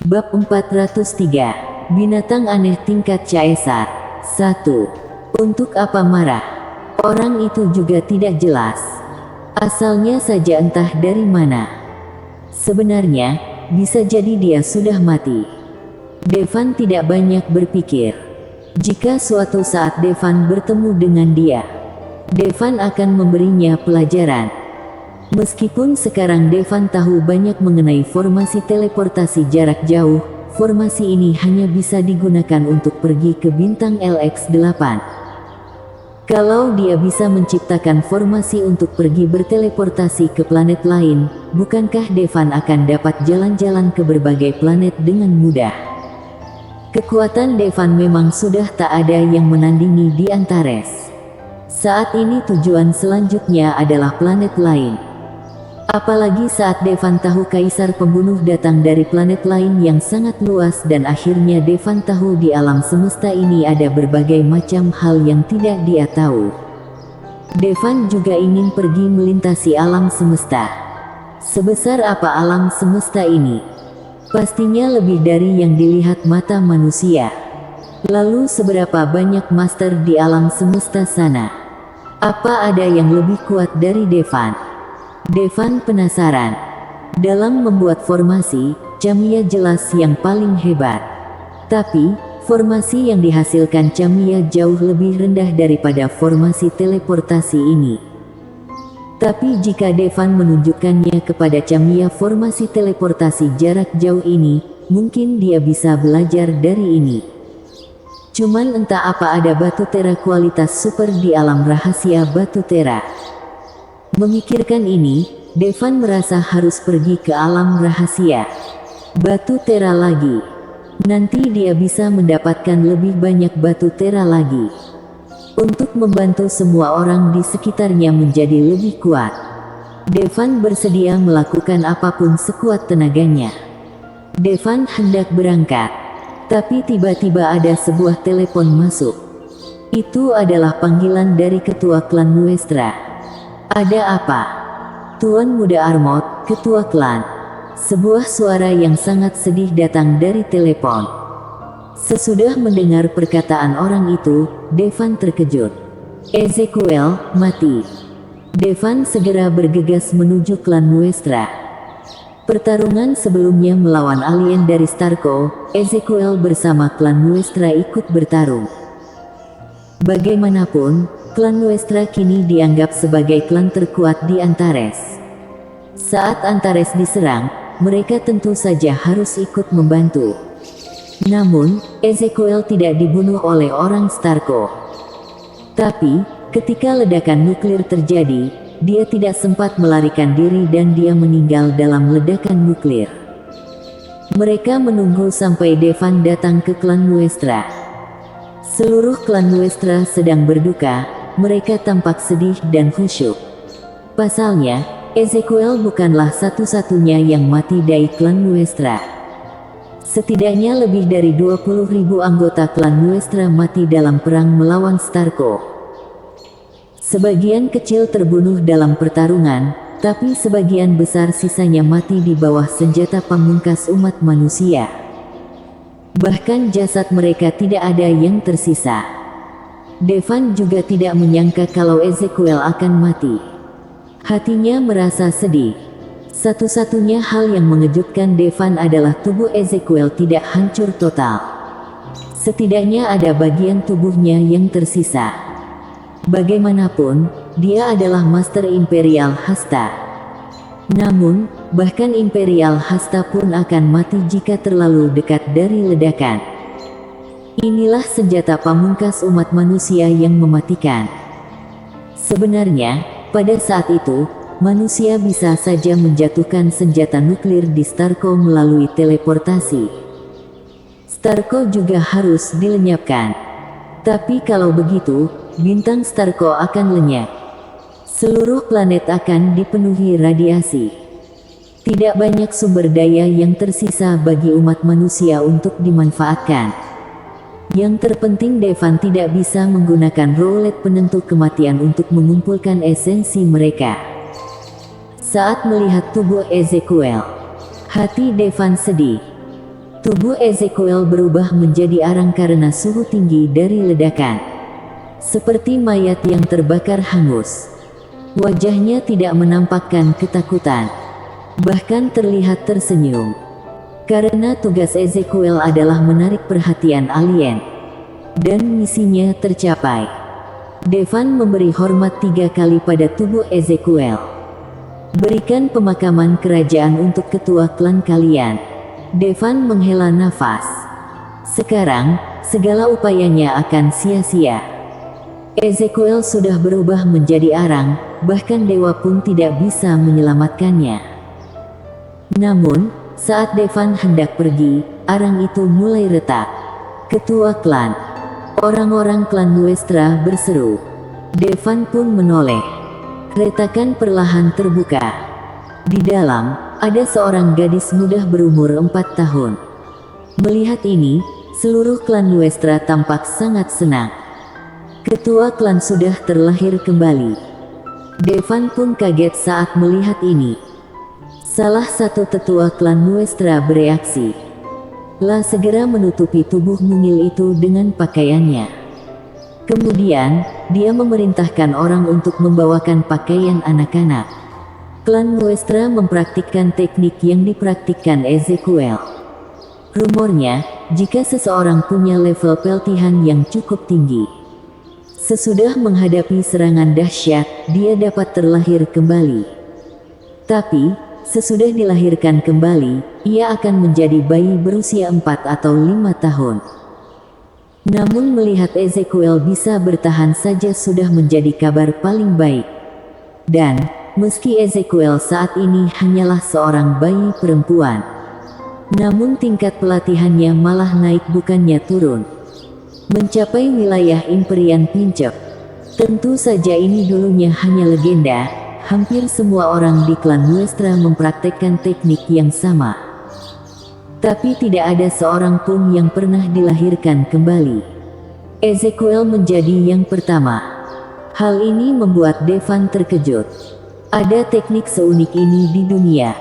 Bab 403. Binatang aneh tingkat Caesar. 1. Untuk apa marah? Orang itu juga tidak jelas. Asalnya saja entah dari mana. Sebenarnya, bisa jadi dia sudah mati. Devan tidak banyak berpikir. Jika suatu saat Devan bertemu dengan dia, Devan akan memberinya pelajaran. Meskipun sekarang Devan tahu banyak mengenai formasi teleportasi jarak jauh, formasi ini hanya bisa digunakan untuk pergi ke bintang LX8. Kalau dia bisa menciptakan formasi untuk pergi berteleportasi ke planet lain, bukankah Devan akan dapat jalan-jalan ke berbagai planet dengan mudah? Kekuatan Devan memang sudah tak ada yang menandingi di Antares. Saat ini tujuan selanjutnya adalah planet lain. Apalagi saat Devan tahu Kaisar Pembunuh datang dari planet lain yang sangat luas, dan akhirnya Devan tahu di alam semesta ini ada berbagai macam hal yang tidak dia tahu. Devan juga ingin pergi melintasi alam semesta. Sebesar apa alam semesta ini? Pastinya lebih dari yang dilihat mata manusia. Lalu seberapa banyak master di alam semesta sana? Apa ada yang lebih kuat dari Devan? Devan penasaran. Dalam membuat formasi, Camia jelas yang paling hebat. Tapi, formasi yang dihasilkan Camia jauh lebih rendah daripada formasi teleportasi ini. Tapi jika Devan menunjukkannya kepada Camia formasi teleportasi jarak jauh ini, mungkin dia bisa belajar dari ini. Cuman entah apa ada batu tera kualitas super di alam rahasia batu tera. Memikirkan ini, Devan merasa harus pergi ke alam rahasia batu tera lagi. Nanti dia bisa mendapatkan lebih banyak batu tera lagi, untuk membantu semua orang di sekitarnya menjadi lebih kuat. Devan bersedia melakukan apapun sekuat tenaganya. Devan hendak berangkat, tapi tiba-tiba ada sebuah telepon masuk. Itu adalah panggilan dari ketua klan Nuestra. Ada apa? Tuan Muda Armot, ketua klan. Sebuah suara yang sangat sedih datang dari telepon. Sesudah mendengar perkataan orang itu, Devan terkejut. Ezekiel mati. Devan segera bergegas menuju klan Nuestra. Pertarungan sebelumnya melawan alien dari Starco, Ezekiel bersama klan Nuestra ikut bertarung. Bagaimanapun, klan Nuestra kini dianggap sebagai klan terkuat di Antares. Saat Antares diserang, mereka tentu saja harus ikut membantu. Namun, Ezekiel tidak dibunuh oleh orang Starco. Tapi, ketika ledakan nuklir terjadi, dia tidak sempat melarikan diri dan dia meninggal dalam ledakan nuklir. Mereka menunggu sampai Devan datang ke klan Nuestra. Seluruh klan Nuestra sedang berduka, mereka tampak sedih dan khusyuk. Pasalnya, Ezekiel bukanlah satu-satunya yang mati dari klan Nuestra. Setidaknya lebih dari 20.000 anggota klan Nuestra mati dalam perang melawan Starco. Sebagian kecil terbunuh dalam pertarungan, tapi sebagian besar sisanya mati di bawah senjata pamungkas umat manusia. Bahkan jasad mereka tidak ada yang tersisa. Devan juga tidak menyangka kalau Ezekiel akan mati. Hatinya merasa sedih. Satu-satunya hal yang mengejutkan Devan adalah tubuh Ezekiel tidak hancur total. Setidaknya ada bagian tubuhnya yang tersisa. Bagaimanapun, dia adalah Master Imperial Hasta. Namun, bahkan Imperial Hasta pun akan mati jika terlalu dekat dari ledakan. Inilah senjata pamungkas umat manusia yang mematikan. Sebenarnya, pada saat itu, manusia bisa saja menjatuhkan senjata nuklir di Starco melalui teleportasi. Starco juga harus dilenyapkan. Tapi kalau begitu, bintang Starco akan lenyap. Seluruh planet akan dipenuhi radiasi. Tidak banyak sumber daya yang tersisa bagi umat manusia untuk dimanfaatkan. Yang terpenting Devan tidak bisa menggunakan roulette penentu kematian untuk mengumpulkan esensi mereka. Saat melihat tubuh Ezekiel, hati Devan sedih. Tubuh Ezekiel berubah menjadi arang karena suhu tinggi dari ledakan. Seperti mayat yang terbakar hangus. Wajahnya tidak menampakkan ketakutan. Bahkan terlihat tersenyum. Karena tugas Ezekiel adalah menarik perhatian alien. Dan misinya tercapai. Devan memberi hormat 3 kali pada tubuh Ezekiel. Berikan pemakaman kerajaan untuk ketua klan kalian. Devan menghela nafas. Sekarang, segala upayanya akan sia-sia. Ezekiel sudah berubah menjadi arang, bahkan dewa pun tidak bisa menyelamatkannya. Namun, saat Devan hendak pergi, arang itu mulai retak. Ketua klan. Orang-orang klan Nuestra berseru. Devan pun menoleh. Retakan perlahan terbuka. Di dalam, ada seorang gadis muda berumur 4 tahun. Melihat ini, seluruh klan Nuestra tampak sangat senang. Ketua klan sudah terlahir kembali. Devan pun kaget saat melihat ini. Salah satu tetua klan Nuestra bereaksi. La segera menutupi tubuh mungil itu dengan pakaiannya. Kemudian, dia memerintahkan orang untuk membawakan pakaian anak-anak. Klan Nuestra mempraktikkan teknik yang dipraktikkan Ezekiel. Rumornya, jika seseorang punya level peltihan yang cukup tinggi, sesudah menghadapi serangan dahsyat, dia dapat terlahir kembali. Tapi, sesudah dilahirkan kembali, ia akan menjadi bayi berusia 4 atau 5 tahun. Namun melihat Ezekiel bisa bertahan saja sudah menjadi kabar paling baik. Dan, meski Ezekiel saat ini hanyalah seorang bayi perempuan, namun tingkat pelatihannya malah naik bukannya turun. Mencapai wilayah Imperian Pincep. Tentu saja ini dulunya hanya legenda. Hampir semua orang di klan Nuestra mempraktekkan teknik yang sama. Tapi tidak ada seorang pun yang pernah dilahirkan kembali. Ezekiel menjadi yang pertama. Hal ini membuat Devan terkejut. Ada teknik seunik ini di dunia.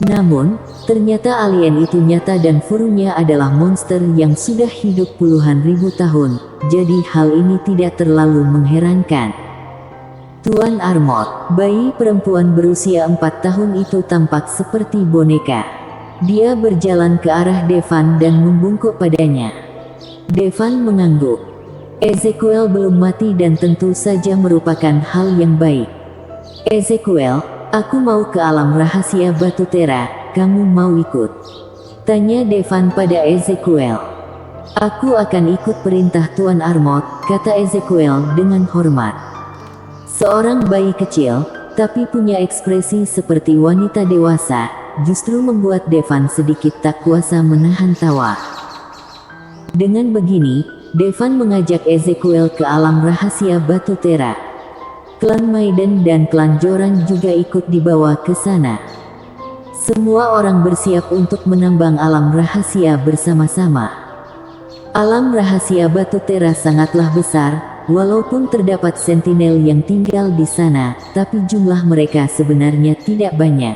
Namun, ternyata alien itu nyata dan furunya adalah monster yang sudah hidup puluhan ribu tahun, jadi hal ini tidak terlalu mengherankan. Tuan Armot, bayi perempuan berusia 4 tahun itu tampak seperti boneka. Dia berjalan ke arah Devan dan membungkuk padanya. Devan mengangguk. Ezekiel belum mati dan tentu saja merupakan hal yang baik. Ezekiel, aku mau ke alam rahasia Batu Tera, kamu mau ikut? Tanya Devan pada Ezekiel. Aku akan ikut perintah Tuan Armot, kata Ezekiel dengan hormat. Seorang bayi kecil, tapi punya ekspresi seperti wanita dewasa, justru membuat Devan sedikit tak kuasa menahan tawa. Dengan begini, Devan mengajak Ezekiel ke alam rahasia Batu Tera. Klan Maiden dan klan Joran juga ikut dibawa ke sana. Semua orang bersiap untuk menambang alam rahasia bersama-sama. Alam rahasia Batu Tera sangatlah besar. Walaupun terdapat sentinel yang tinggal di sana, tapi jumlah mereka sebenarnya tidak banyak.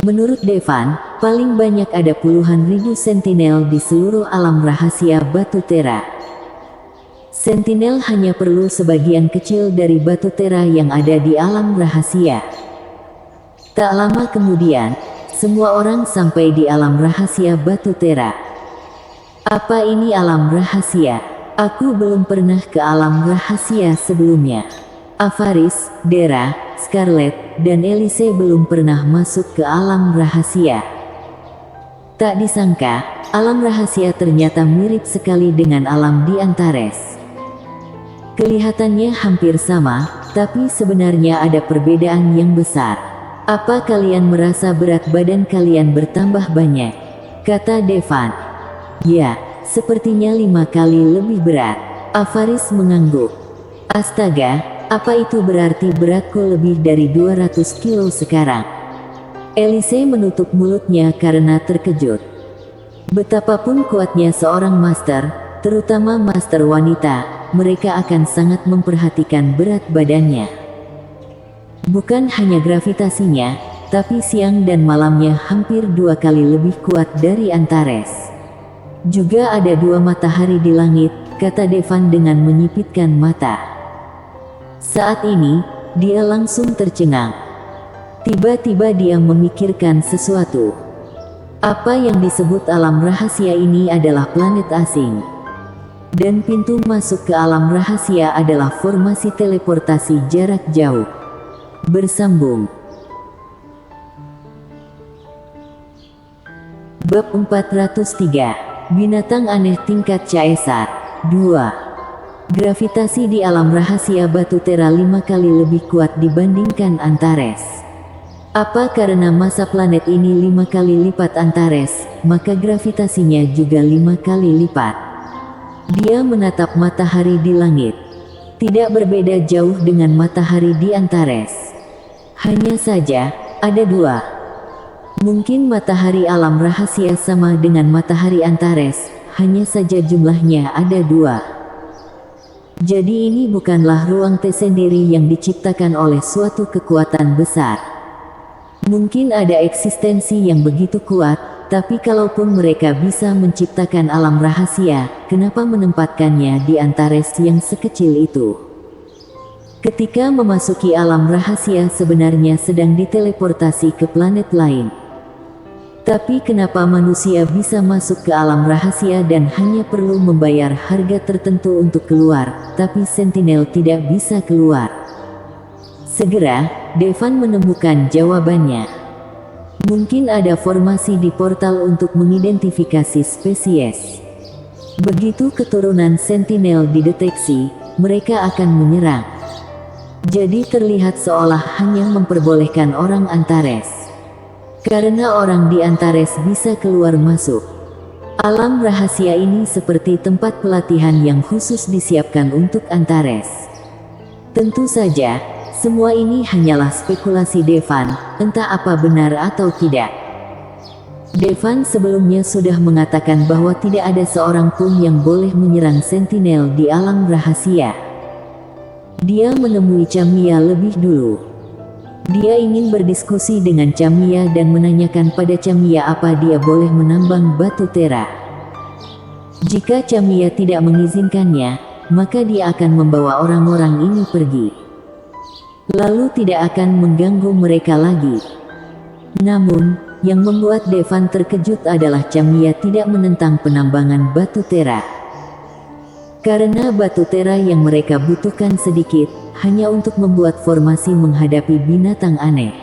Menurut Devan, paling banyak ada puluhan ribu sentinel di seluruh alam rahasia Batu Tera. Sentinel hanya perlu sebagian kecil dari Batu Tera yang ada di alam rahasia. Tak lama kemudian, semua orang sampai di alam rahasia Batu Tera. Apa ini alam rahasia? Aku belum pernah ke alam rahasia sebelumnya. Avaris, Dera, Scarlet, dan Elise belum pernah masuk ke alam rahasia. Tak disangka, alam rahasia ternyata mirip sekali dengan alam di Antares. Kelihatannya hampir sama, tapi sebenarnya ada perbedaan yang besar. Apa kalian merasa berat badan kalian bertambah banyak? Kata Devan. Ya. Sepertinya 5 kali lebih berat. Avaris mengangguk. Astaga, apa itu berarti beratku lebih dari 200 kilo sekarang? Elise menutup mulutnya karena terkejut. Betapapun kuatnya seorang master, terutama master wanita, mereka akan sangat memperhatikan berat badannya. Bukan hanya gravitasinya, tapi siang dan malamnya hampir 2 kali lebih kuat dari Antares. Juga ada 2 matahari di langit, kata Devan dengan menyipitkan mata. Saat ini, dia langsung tercengang. Tiba-tiba dia memikirkan sesuatu. Apa yang disebut alam rahasia ini adalah planet asing. Dan pintu masuk ke alam rahasia adalah formasi teleportasi jarak jauh. Bersambung. Bab 403. Binatang aneh tingkat Caesar. 2. Gravitasi di alam rahasia Batu Tera 5 kali lebih kuat dibandingkan Antares. Apa karena massa planet ini 5 kali lipat Antares, maka gravitasinya juga 5 kali lipat. Dia menatap matahari di langit. Tidak berbeda jauh dengan matahari di Antares. Hanya saja, ada 2. Mungkin matahari alam rahasia sama dengan matahari Antares, hanya saja jumlahnya ada 2. Jadi ini bukanlah ruang tersendiri yang diciptakan oleh suatu kekuatan besar. Mungkin ada eksistensi yang begitu kuat, tapi kalaupun mereka bisa menciptakan alam rahasia, kenapa menempatkannya di Antares yang sekecil itu? Ketika memasuki alam rahasia sebenarnya sedang diteleportasi ke planet lain. Tapi kenapa manusia bisa masuk ke alam rahasia dan hanya perlu membayar harga tertentu untuk keluar, tapi Sentinel tidak bisa keluar? Segera, Devan menemukan jawabannya. Mungkin ada formasi di portal untuk mengidentifikasi spesies. Begitu keturunan Sentinel dideteksi, mereka akan menyerang. Jadi terlihat seolah hanya memperbolehkan orang Antares. Karena orang di Antares bisa keluar masuk. Alam rahasia ini seperti tempat pelatihan yang khusus disiapkan untuk Antares. Tentu saja, semua ini hanyalah spekulasi Devan, entah apa benar atau tidak. Devan sebelumnya sudah mengatakan bahwa tidak ada seorang pun yang boleh menyerang Sentinel di alam rahasia. Dia menemui Camia lebih dulu. Dia ingin berdiskusi dengan Camia dan menanyakan pada Camia apa dia boleh menambang batu tera. Jika Camia tidak mengizinkannya, maka dia akan membawa orang-orang ini pergi. Lalu tidak akan mengganggu mereka lagi. Namun, yang membuat Devan terkejut adalah Camia tidak menentang penambangan batu tera. Karena batu tera yang mereka butuhkan sedikit, hanya untuk membuat formasi menghadapi binatang aneh.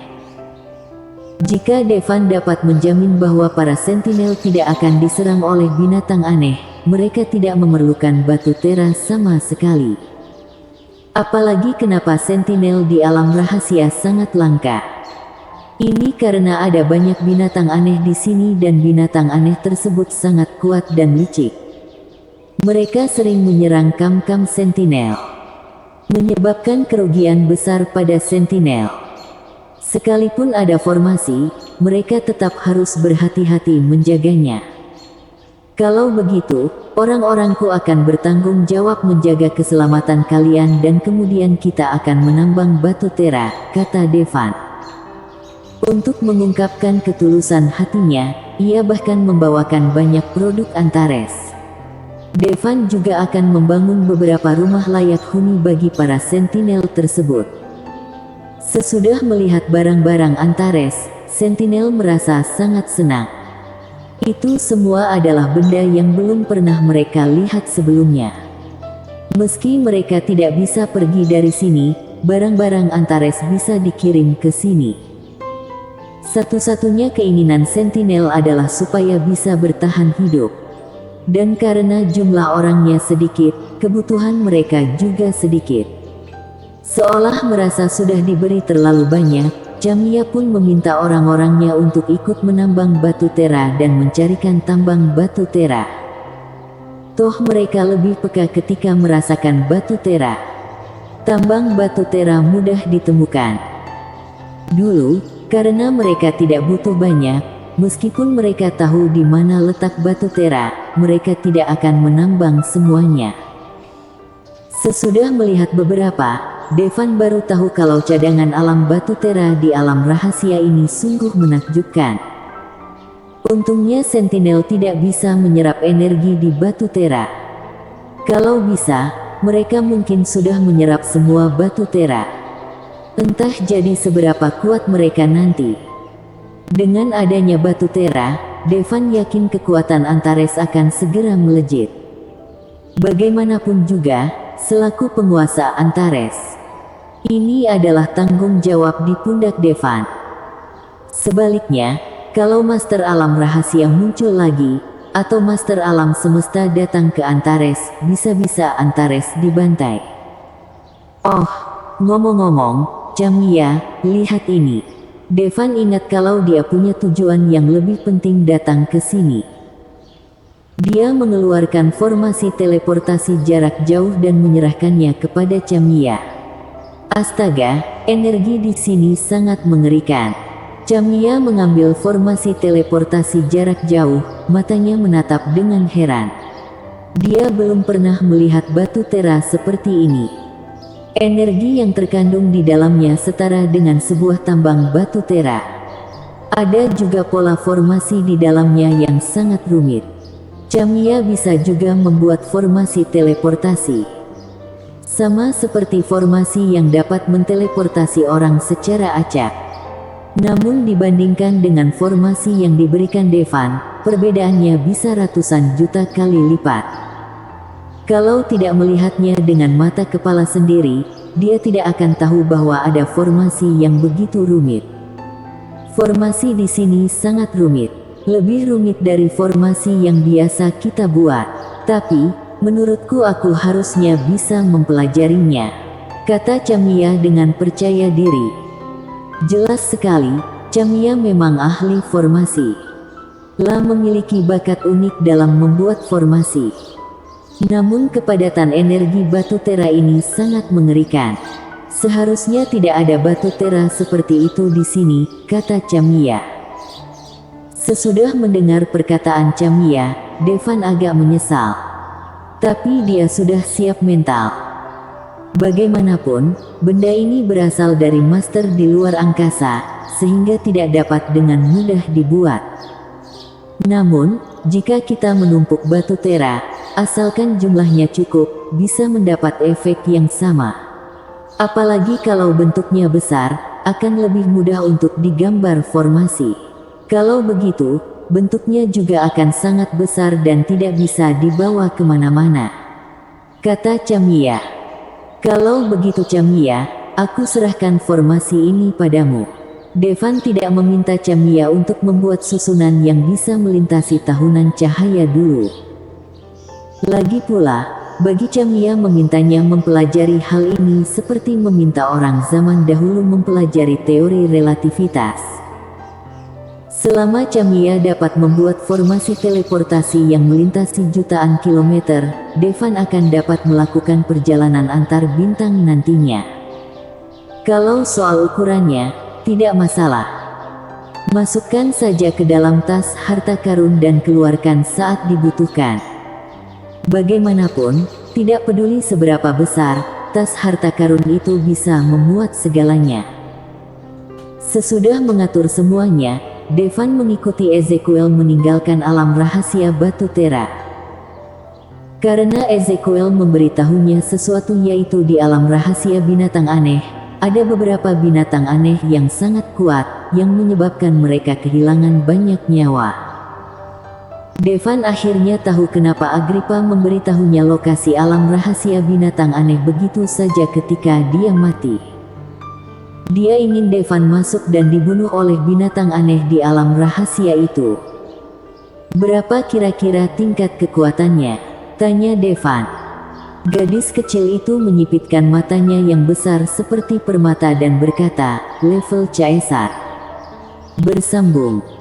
Jika Devan dapat menjamin bahwa para Sentinel tidak akan diserang oleh binatang aneh, mereka tidak memerlukan batu tera sama sekali. Apalagi kenapa Sentinel di alam rahasia sangat langka. Ini karena ada banyak binatang aneh di sini dan binatang aneh tersebut sangat kuat dan licik. Mereka sering menyerang kam-kam Sentinel, menyebabkan kerugian besar pada Sentinel. Sekalipun ada formasi, mereka tetap harus berhati-hati menjaganya. Kalau begitu, orang-orangku akan bertanggung jawab menjaga keselamatan kalian dan kemudian kita akan menambang batu tera, kata Devan. Untuk mengungkapkan ketulusan hatinya, ia bahkan membawakan banyak produk Antares. Devan juga akan membangun beberapa rumah layak huni bagi para Sentinel tersebut. Sesudah melihat barang-barang Antares, Sentinel merasa sangat senang. Itu semua adalah benda yang belum pernah mereka lihat sebelumnya. Meski mereka tidak bisa pergi dari sini, barang-barang Antares bisa dikirim ke sini. Satu-satunya keinginan Sentinel adalah supaya bisa bertahan hidup. Dan karena jumlah orangnya sedikit, kebutuhan mereka juga sedikit. Seolah merasa sudah diberi terlalu banyak, Camia pun meminta orang-orangnya untuk ikut menambang batu tera dan mencarikan tambang batu tera. Toh mereka lebih peka ketika merasakan batu tera. Tambang batu tera mudah ditemukan. Dulu, karena mereka tidak butuh banyak, meskipun mereka tahu di mana letak batu tera, mereka tidak akan menambang semuanya. Sesudah melihat beberapa, Devan baru tahu kalau cadangan alam batu tera di alam rahasia ini sungguh menakjubkan. Untungnya Sentinel tidak bisa menyerap energi di batu tera. Kalau bisa, mereka mungkin sudah menyerap semua batu tera. Entah jadi seberapa kuat mereka nanti. Dengan adanya batu tera, Devan yakin kekuatan Antares akan segera melejit. Bagaimanapun juga, selaku penguasa Antares, ini adalah tanggung jawab di pundak Devan. Sebaliknya, kalau Master Alam Rahasia muncul lagi, atau Master Alam Semesta datang ke Antares, bisa-bisa Antares dibantai. Oh, ngomong-ngomong, Camia, lihat ini. Devan ingat kalau dia punya tujuan yang lebih penting datang ke sini. Dia mengeluarkan formasi teleportasi jarak jauh dan menyerahkannya kepada Camia. Astaga, energi di sini sangat mengerikan. Camia mengambil formasi teleportasi jarak jauh, matanya menatap dengan heran. Dia belum pernah melihat batu tera seperti ini. Energi yang terkandung di dalamnya setara dengan sebuah tambang batu tera. Ada juga pola formasi di dalamnya yang sangat rumit. Camia bisa juga membuat formasi teleportasi. Sama seperti formasi yang dapat menteleportasi orang secara acak. Namun dibandingkan dengan formasi yang diberikan Devan, perbedaannya bisa ratusan juta kali lipat. Kalau tidak melihatnya dengan mata kepala sendiri, dia tidak akan tahu bahwa ada formasi yang begitu rumit. Formasi di sini sangat rumit, lebih rumit dari formasi yang biasa kita buat. Tapi, menurutku aku harusnya bisa mempelajarinya, kata Camia dengan percaya diri. Jelas sekali, Camia memang ahli formasi. La memiliki bakat unik dalam membuat formasi. Namun kepadatan energi batu tera ini sangat mengerikan. Seharusnya tidak ada batu tera seperti itu di sini, kata Camia. Sesudah mendengar perkataan Camia, Devan agak menyesal. Tapi dia sudah siap mental. Bagaimanapun, benda ini berasal dari master di luar angkasa, sehingga tidak dapat dengan mudah dibuat. Namun, jika kita menumpuk batu tera, asalkan jumlahnya cukup, bisa mendapat efek yang sama. Apalagi kalau bentuknya besar, akan lebih mudah untuk digambar formasi. Kalau begitu, bentuknya juga akan sangat besar dan tidak bisa dibawa kemana-mana, kata Camia. Kalau begitu Camia, aku serahkan formasi ini padamu. Devan tidak meminta Camia untuk membuat susunan yang bisa melintasi tahunan cahaya dulu. Lagi pula, bagi Camia memintanya mempelajari hal ini seperti meminta orang zaman dahulu mempelajari teori relativitas. Selama Camia dapat membuat formasi teleportasi yang melintasi jutaan kilometer, Devan akan dapat melakukan perjalanan antar bintang nantinya. Kalau soal ukurannya, tidak masalah. Masukkan saja ke dalam tas harta karun dan keluarkan saat dibutuhkan. Bagaimanapun, tidak peduli seberapa besar, tas harta karun itu bisa memuat segalanya. Sesudah mengatur semuanya, Devan mengikuti Ezekiel meninggalkan alam rahasia batu tera. Karena Ezekiel memberitahunya sesuatu yaitu di alam rahasia binatang aneh, ada beberapa binatang aneh yang sangat kuat, yang menyebabkan mereka kehilangan banyak nyawa. Devan akhirnya tahu kenapa Agrippa memberitahunya lokasi alam rahasia binatang aneh begitu saja ketika dia mati. Dia ingin Devan masuk dan dibunuh oleh binatang aneh di alam rahasia itu. Berapa kira-kira tingkat kekuatannya? Tanya Devan. Gadis kecil itu menyipitkan matanya yang besar seperti permata dan berkata, level Caesar. Bersambung.